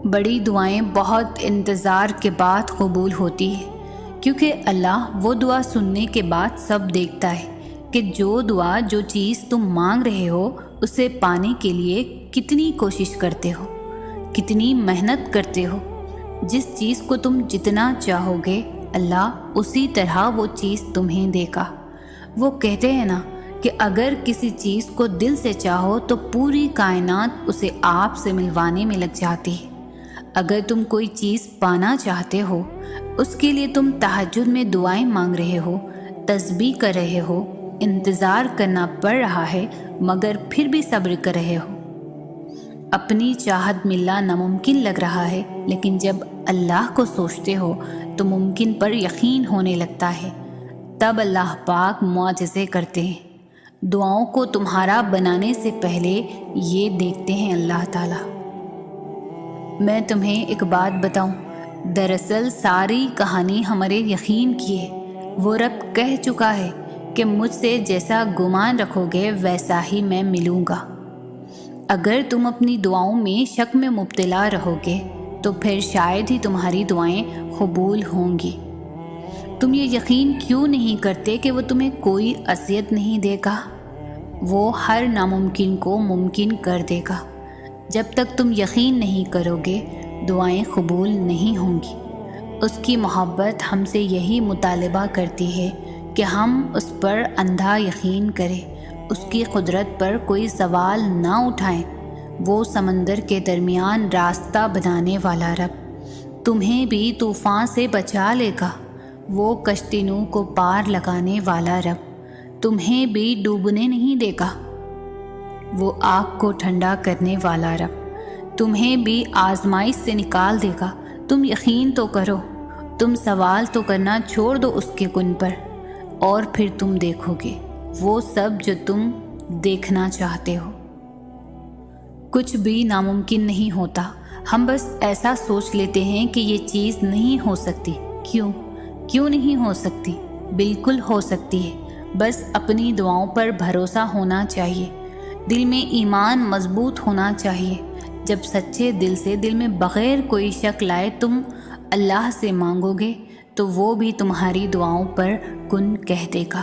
بڑی دعائیں بہت انتظار کے بعد قبول ہوتی ہیں، کیونکہ اللہ وہ دعا سننے کے بعد سب دیکھتا ہے کہ جو چیز تم مانگ رہے ہو اسے پانے کے لیے کتنی کوشش کرتے ہو، کتنی محنت کرتے ہو۔ جس چیز کو تم جتنا چاہو گے اللہ اسی طرح وہ چیز تمہیں دے گا۔ وہ کہتے ہیں نا کہ اگر کسی چیز کو دل سے چاہو تو پوری کائنات اسے آپ سے ملوانے میں لگ جاتی ہے۔ اگر تم کوئی چیز پانا چاہتے ہو، اس کے لیے تم تہجد میں دعائیں مانگ رہے ہو، تسبیح کر رہے ہو، انتظار کرنا پڑ رہا ہے، مگر پھر بھی صبر کر رہے ہو۔ اپنی چاہت ملنا ناممکن لگ رہا ہے، لیکن جب اللہ کو سوچتے ہو تو ممکن پر یقین ہونے لگتا ہے۔ تب اللہ پاک معجزے کرتے ہیں۔ دعاؤں کو تمہارا بنانے سے پہلے یہ دیکھتے ہیں اللہ تعالیٰ۔ میں تمہیں ایک بات بتاؤں، دراصل ساری کہانی ہمارے یقین کی ہے۔ وہ رب کہہ چکا ہے کہ مجھ سے جیسا گمان رکھو گے ویسا ہی میں ملوں گا۔ اگر تم اپنی دعاؤں میں شک میں مبتلا رہو گے تو پھر شاید ہی تمہاری دعائیں قبول ہوں گی۔ تم یہ یقین کیوں نہیں کرتے کہ وہ تمہیں کوئی اذیت نہیں دے گا؟ وہ ہر ناممکن کو ممکن کر دے گا۔ جب تک تم یقین نہیں کرو گے دعائیں قبول نہیں ہوں گی۔ اس کی محبت ہم سے یہی مطالبہ کرتی ہے کہ ہم اس پر اندھا یقین کریں، اس کی قدرت پر کوئی سوال نہ اٹھائیں۔ وہ سمندر کے درمیان راستہ بنانے والا رب تمہیں بھی طوفان سے بچا لے گا۔ وہ کشتی نو کو پار لگانے والا رب تمہیں بھی ڈوبنے نہیں دے گا۔ وہ آگ کو ٹھنڈا کرنے والا رب تمہیں بھی آزمائش سے نکال دے گا۔ تم یقین تو کرو، تم سوال تو کرنا چھوڑ دو اس کے کن پر، اور پھر تم دیکھو گے وہ سب جو تم دیکھنا چاہتے ہو۔ کچھ بھی ناممکن نہیں ہوتا، ہم بس ایسا سوچ لیتے ہیں کہ یہ چیز نہیں ہو سکتی۔ کیوں نہیں ہو سکتی؟ بالکل ہو سکتی ہے، بس اپنی دعاؤں پر بھروسہ ہونا چاہیے، دل میں ایمان مضبوط ہونا چاہیے۔ جب سچے دل سے، دل میں بغیر کوئی شک لائے تم اللہ سے مانگو گے تو وہ بھی تمہاری دعاؤں پر کن کہہ دے گا۔